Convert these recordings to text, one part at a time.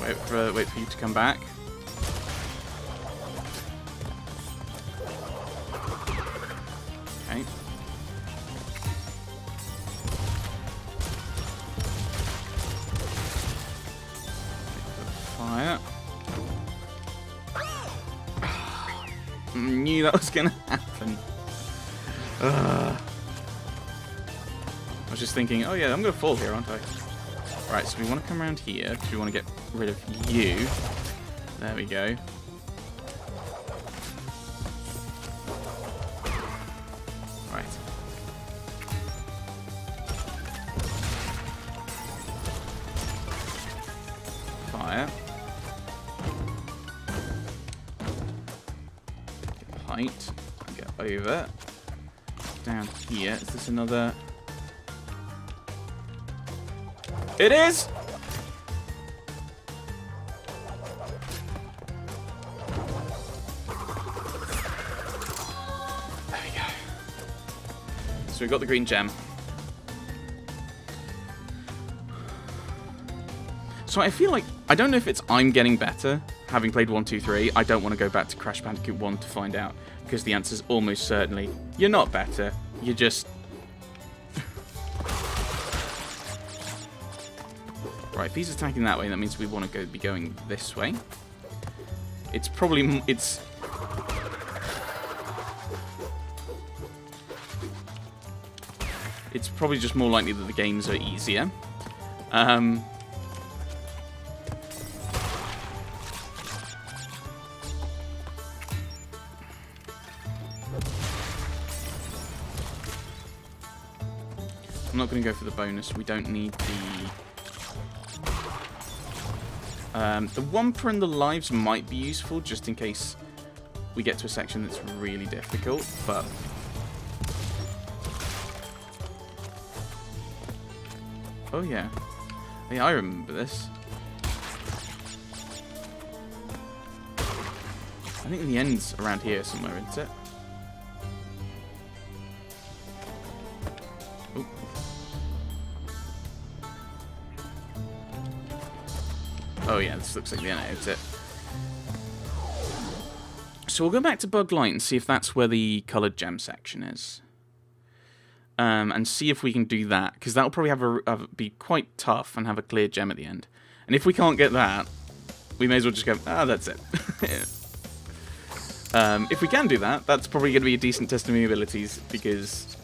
Wait for you to come back. Okay. Fire. Knew that was gonna happen. I was just thinking, oh yeah, I'm gonna fall here, aren't I? Right, so we want to come around here because we want to get rid of you. There we go. Right. Fire. Get height. Get over. Down here. Is this another... It is! There we go. So we got the green gem. So I feel like, I don't know if it's I'm getting better, having played 1, 2, 3. I don't want to go back to Crash Bandicoot 1 to find out, because the answer's almost certainly, you're not better, you're just... Right, if he's attacking that way, that means we want to be going this way. It's probably... It's probably just more likely that the games are easier. I'm not going to go for the bonus. We don't need the Wumper and the lives might be useful just in case we get to a section that's really difficult, but... Oh yeah. Yeah, I remember this. I think the end's around here somewhere, isn't it? Ooh. Oh yeah, this looks like the end, isn't it? So we'll go back to Bug Light and see if that's where the coloured gem section is. And see if we can do that, because that'll probably be quite tough and have a clear gem at the end. And if we can't get that, we may as well just go, that's it. If we can do that, that's probably going to be a decent test of my abilities, because,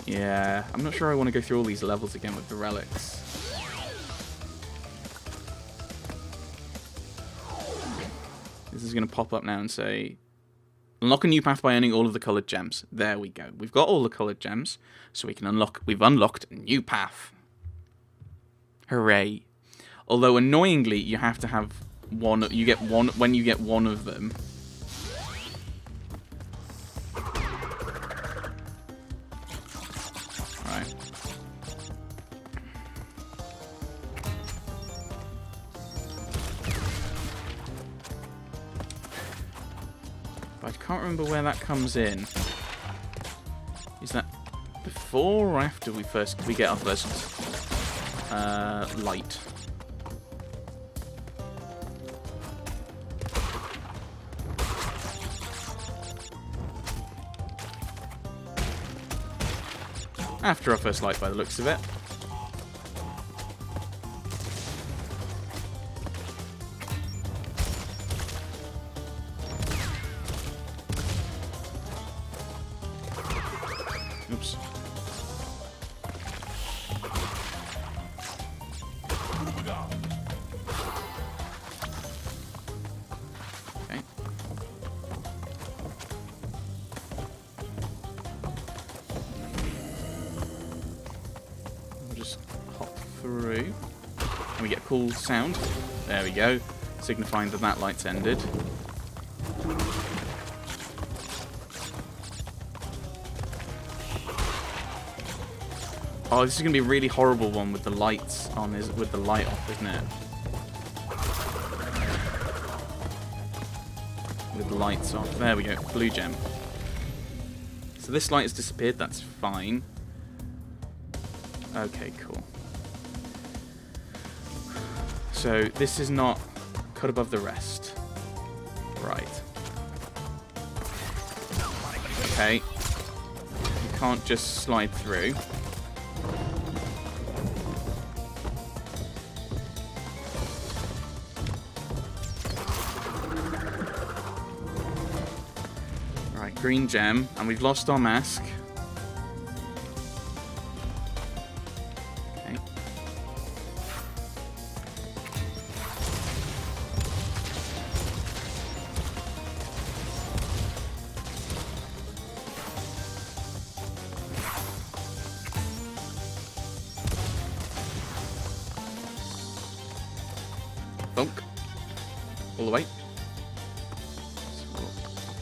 yeah, I'm not sure I want to go through all these levels again with the relics. This is going to pop up now and say, unlock a new path by earning all of the coloured gems. There we go. We've got all the coloured gems, so we can unlock. We've unlocked a new path. Hooray! Although annoyingly, you have to have one. You get one when you get one of them. Right. I can't remember where that comes in. Is that before or after we get our first light? After our first light, by the looks of it. Oops. Okay. We'll just hop through. And we get a cool sound. There we go. Signifying that that light's ended. Oh, this is gonna be a really horrible one with the lights on, with the light off, isn't it? With the lights off. There we go. Blue gem. So this light has disappeared. That's fine. So So this is not cut above the rest. Right. Okay. You can't just slide through. Right, green gem, and we've lost our mask. Okay. Thunk. All the way. So,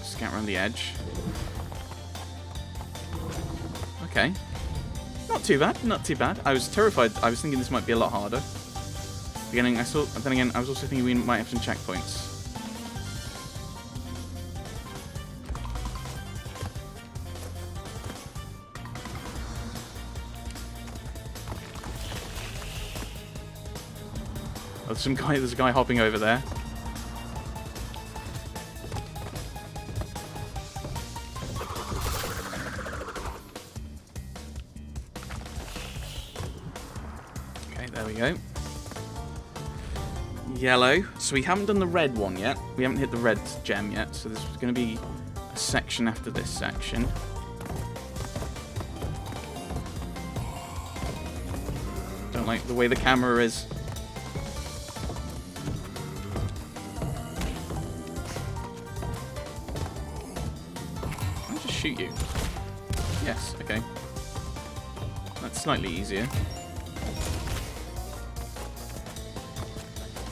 scout around the edge. Okay. Not too bad, not too bad. I was terrified. I was thinking this might be a lot harder. Beginning, then again, I was also thinking we might have some checkpoints. Oh, there's a guy hopping over there. Okay, there we go. Yellow. So we haven't done the red one yet. We haven't hit the red gem yet. So there's going to be a section after this section. Don't like the way the camera is. Shoot you. Yes, okay. That's slightly easier.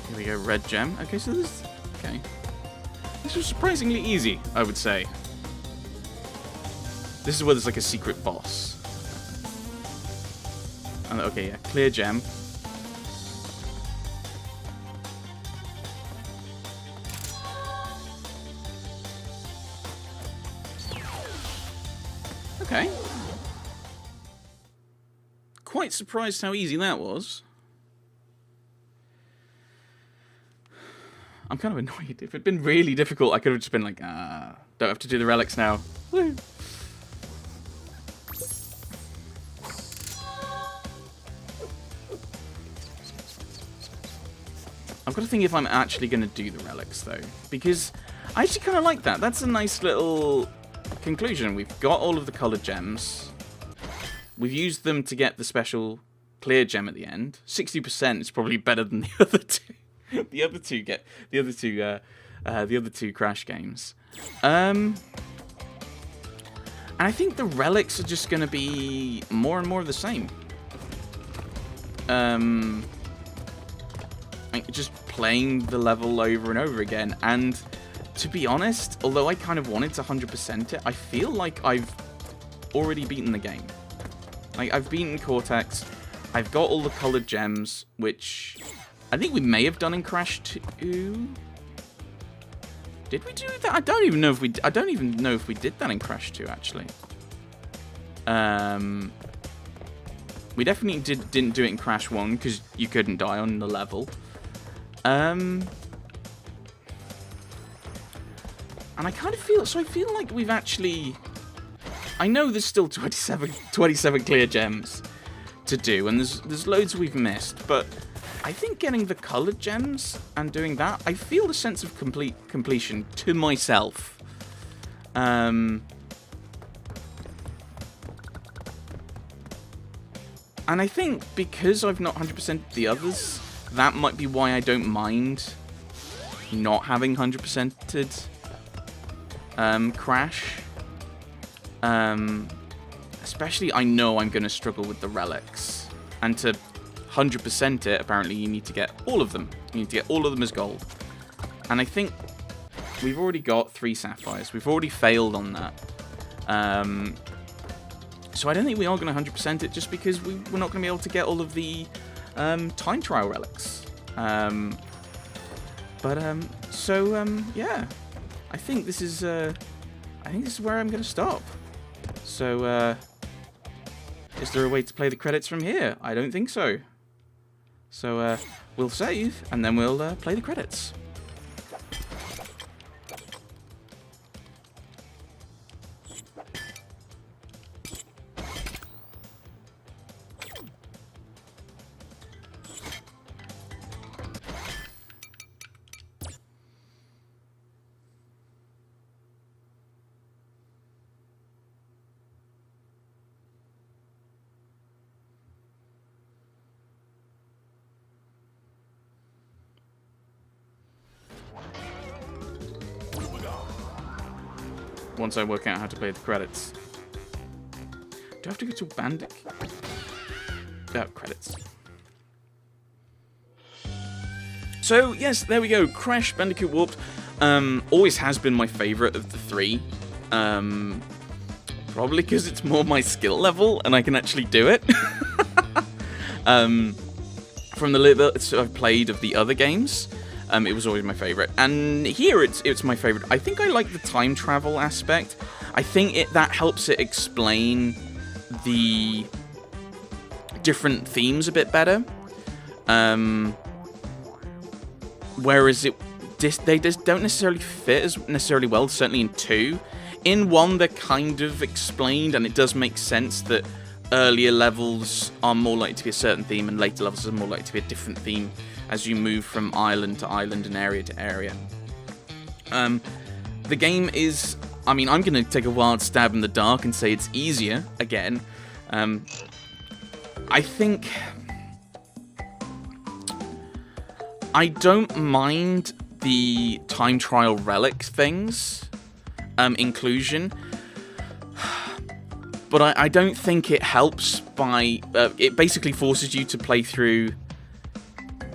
Here we go, red gem. Okay, so this... Okay. This was surprisingly easy, I would say. This is where there's like a secret boss. And, okay, yeah, clear gem. Okay. Quite surprised how easy that was. I'm kind of annoyed. If it had been really difficult, I could have just been like, don't have to do the relics now. Woo. I've got to think if I'm actually going to do the relics, though. Because I actually kind of like that. That's a nice little... conclusion. We've got all of the coloured gems. We've used them to get the special clear gem at the end. 60% is probably better than the other two. the other two Crash games. And I think the relics are just going to be more and more of the same. Like just playing the level over and over again. And to be honest, although I kind of wanted to 100% it, I feel like I've already beaten the game. Like, I've beaten Cortex, I've got all the coloured gems, which I think we may have done in Crash 2. Did we do that? I don't even know if we did that in Crash 2, actually. We definitely didn't do it in Crash 1, because you couldn't die on the level. And I kind of feel like we've actually... I know there's still 27 clear gems to do, and there's loads we've missed, but I think getting the coloured gems and doing that, I feel a sense of completion to myself. And I think because I've not 100%'d the others, that might be why I don't mind not having 100%'d Crash. Especially I know I'm going to struggle with the relics. And to 100% it, apparently you need to get all of them. You need to get all of them as gold. And I think we've already got 3 sapphires. We've already failed on that. So I don't think we are going to 100% it just because we're not going to be able to get all of the time trial relics. Yeah. I think this is where I'm going to stop. So, is there a way to play the credits from here? I don't think so. So we'll save, and then we'll play the credits. Once I work out how to play the credits. Do I have to go to Bandic? Credits. So, yes, there we go. Crash Bandicoot Warped. Always has been my favourite of the three. Probably because it's more my skill level and I can actually do it. From the little bit I've played of the other games, it was always my favourite. And here it's my favourite. I think I like the time travel aspect. I think that helps it explain the different themes a bit better. Whereas they just don't necessarily fit as necessarily well, certainly in 2. In 1, they're kind of explained, and it does make sense that earlier levels are more likely to be a certain theme, and later levels are more likely to be a different theme as you move from island to island and area to area. The game is... I mean, I'm going to take a wild stab in the dark and say it's easier, again. I think... I don't mind the time trial relic things inclusion, but I don't think it helps by... it basically forces you to play through...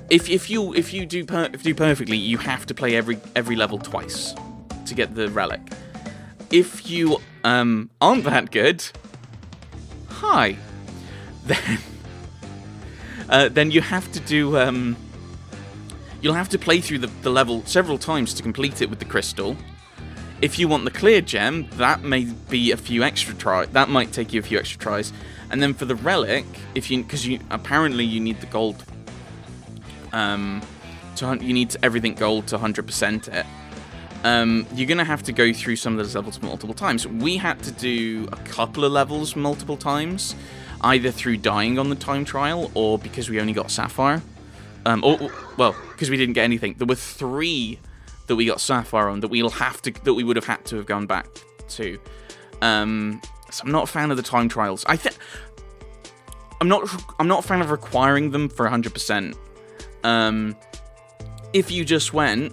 If you do perfectly, you have to play every level twice to get the relic. If you aren't that good, hi, then you have to do you'll have to play through the level several times to complete it with the crystal. If you want the clear gem, that may be a few extra tries. That might take you a few extra tries. And then for the relic, because apparently you need the gold. You need everything gold to 100% it. You're gonna have to go through some of those levels multiple times. We had to do a couple of levels multiple times, either through dying on the time trial or because we only got Sapphire. Because we didn't get anything. There were 3 that we got Sapphire on that we would have had to have gone back to. So I'm not a fan of the time trials. I'm not a fan of requiring them for 100%. If you just went,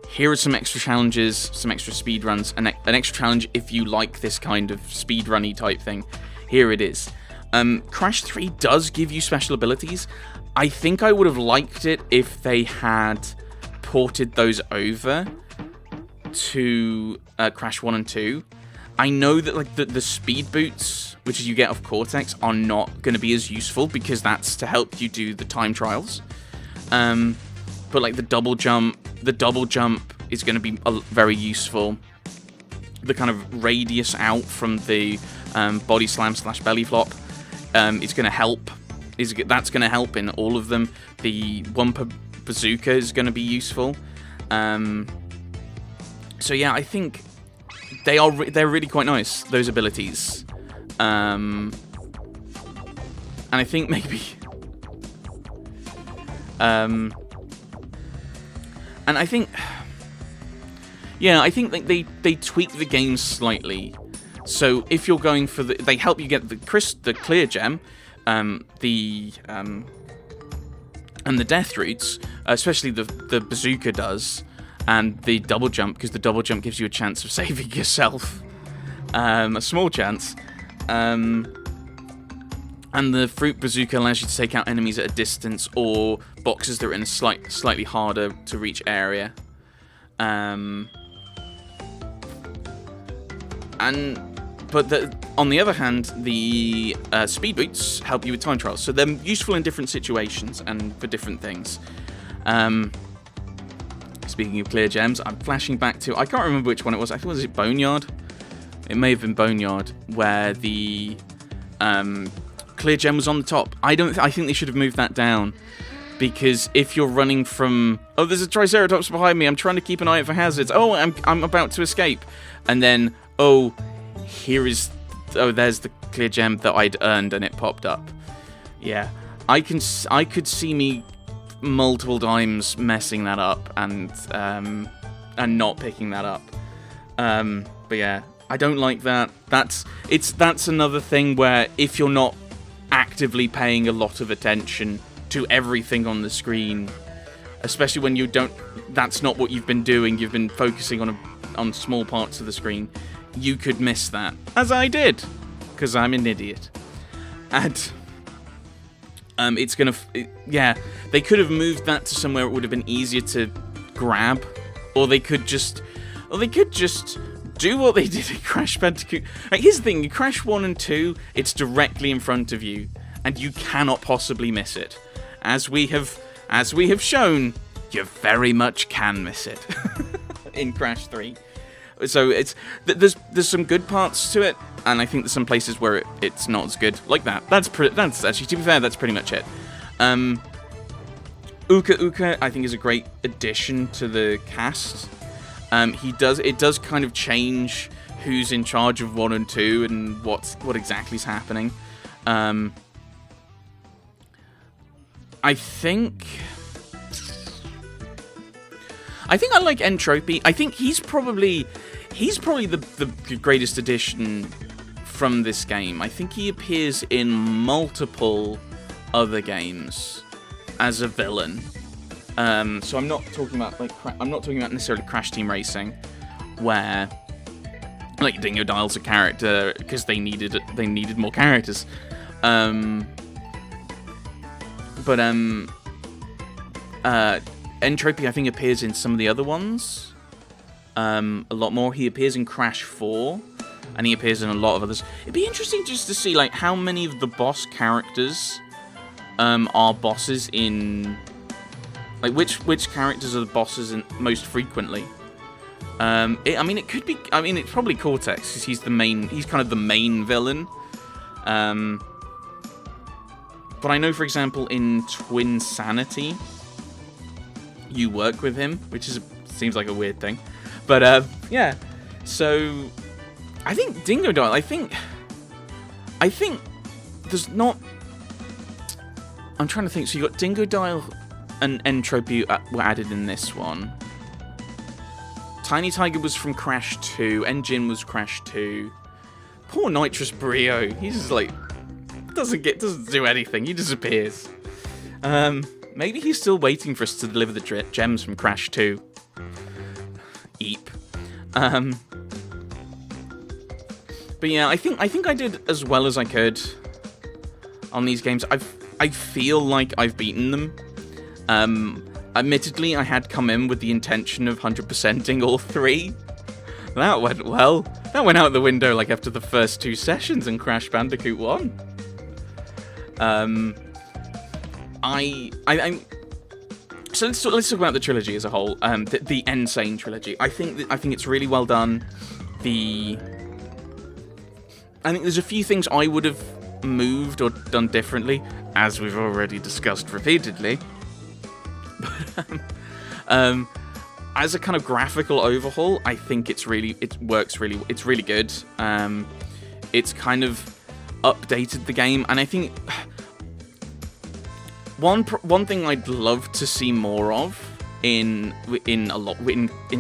here are some extra challenges, some extra speed runs, an extra challenge if you like this kind of speedrunny type thing. Here it is. Crash 3 does give you special abilities. I think I would have liked it if they had ported those over to Crash 1 and 2. I know that like the speed boots, which you get off Cortex, are not going to be as useful because that's to help you do the time trials. But like the double jump is going to be very useful. The kind of radius out from the body slam / belly flop is going to help. That's going to help in all of them. The Wumpa Bazooka is going to be useful. So yeah, I think they're really quite nice, those abilities. And I think maybe and I think that they tweak the game slightly. So if you're going for they help you get the clear gem, and the death roots, especially the bazooka does, and the double jump, because the double jump gives you a chance of saving yourself, a small chance, and the fruit bazooka allows you to take out enemies at a distance or boxes that are in a slightly harder to reach area, But on the other hand, the speed boots help you with time trials, so they're useful in different situations and for different things. Speaking of clear gems, I'm flashing back to, I can't remember which one it was. I think was it Boneyard? It may have been Boneyard, where the clear gem was on the top. I think they should have moved that down. Because if you're running from, oh, there's a Triceratops behind me, I'm trying to keep an eye out for hazards. Oh, I'm about to escape. And then, oh, there's the clear gem that I'd earned and it popped up. Yeah, I could see me multiple times messing that up and not picking that up. But yeah, I don't like that. That's another thing where if you're not actively paying a lot of attention to everything on the screen, especially when that's not what you've been doing, you've been focusing on small parts of the screen, you could miss that, as I did, because I'm an idiot. And they could have moved that to somewhere it would have been easier to grab, or they could just do what they did in Crash Bandicoot. Like, here's the thing, you Crash 1 and 2, it's directly in front of you, and you cannot possibly miss it. As we have shown, you very much can miss it in Crash 3. So there's some good parts to it, and I think there's some places where it's not as good. Like that. That's actually, to be fair, that's pretty much it. Uka, I think, is a great addition to the cast. It does kind of change who's in charge of 1 and 2 and what exactly is happening. I think I like Entropy. I think he's probably the greatest addition from this game. I think he appears in multiple other games as a villain. So I'm not talking about necessarily Crash Team Racing, where like Dingo Dial's a character because they needed more characters. But Entropy, I think, appears in some of the other ones a lot more. He appears in Crash 4, and he appears in a lot of others. It'd be interesting just to see like how many of the boss characters are bosses in, like which characters are the bosses most frequently. It's probably Cortex because he's kind of the main villain. But I know, for example, in Twin Sanity, you work with him, which seems like a weird thing. But, yeah. So, I think Dingo Dial, I think there's not... I'm trying to think. So you got Dingo Dial and Entropy were added in this one. Tiny Tiger was from Crash 2. N-Gin was Crash 2. Poor Nitrous Brio. He's just like... doesn't do anything. He disappears. Maybe he's still waiting for us to deliver the gems from Crash 2. Eep. But yeah, I think I did as well as I could on these games. I feel like I've beaten them. Admittedly, I had come in with the intention of 100%ing all 3. That went well. That went out the window like after the first 2 sessions in Crash Bandicoot 1. So let's talk about the trilogy as a whole. The Insane trilogy. I think it's really well done. I think there's a few things I would have moved or done differently, as we've already discussed repeatedly. But as a kind of graphical overhaul, I think it's really good. It's kind of updated the game, and I think one thing I'd love to see more of in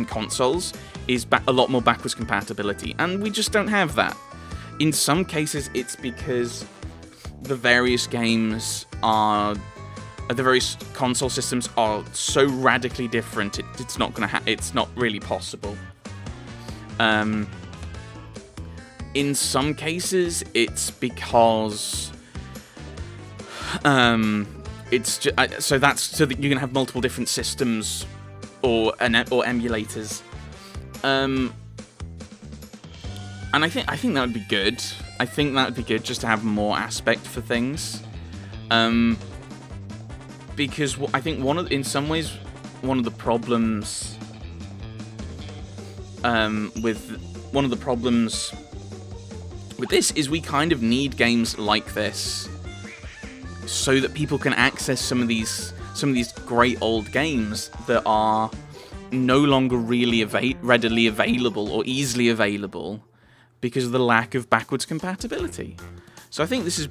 consoles is a lot more backwards compatibility, and we just don't have that. In some cases, it's because the various games the various console systems are so radically different. It's not really possible. In some cases, it's because it's just, so that you can have multiple different systems or emulators. And I think that would be good. I think that would be good just to have more aspect for things. Because I think in some ways one of the problems with this is we kind of need games like this so that people can access some of these some of these great old games that are no longer really readily available or easily available because of the lack of backwards compatibility. So I think this is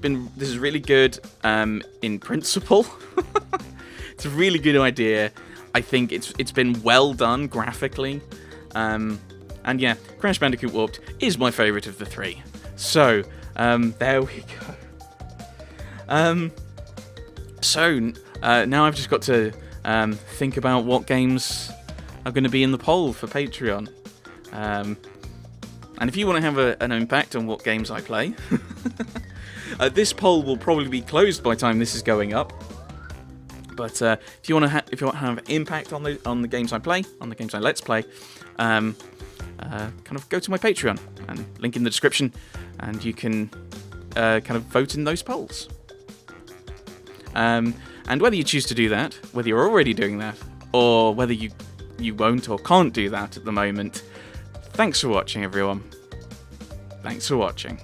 really good in principle. It's a really good idea. I think it's been well done graphically. And yeah, Crash Bandicoot Warped is my favourite of the three. So, there we go. Now I've just got to think about what games are going to be in the poll for Patreon. And if you want to have an impact on what games I play, this poll will probably be closed by the time this is going up. But if you want to have impact on the games I play, on the games I let's play, kind of go to my Patreon and link in the description, and you can kind of vote in those polls. And whether you choose to do that, whether you're already doing that, or whether you won't or can't do that at the moment, thanks for watching, everyone. Thanks for watching.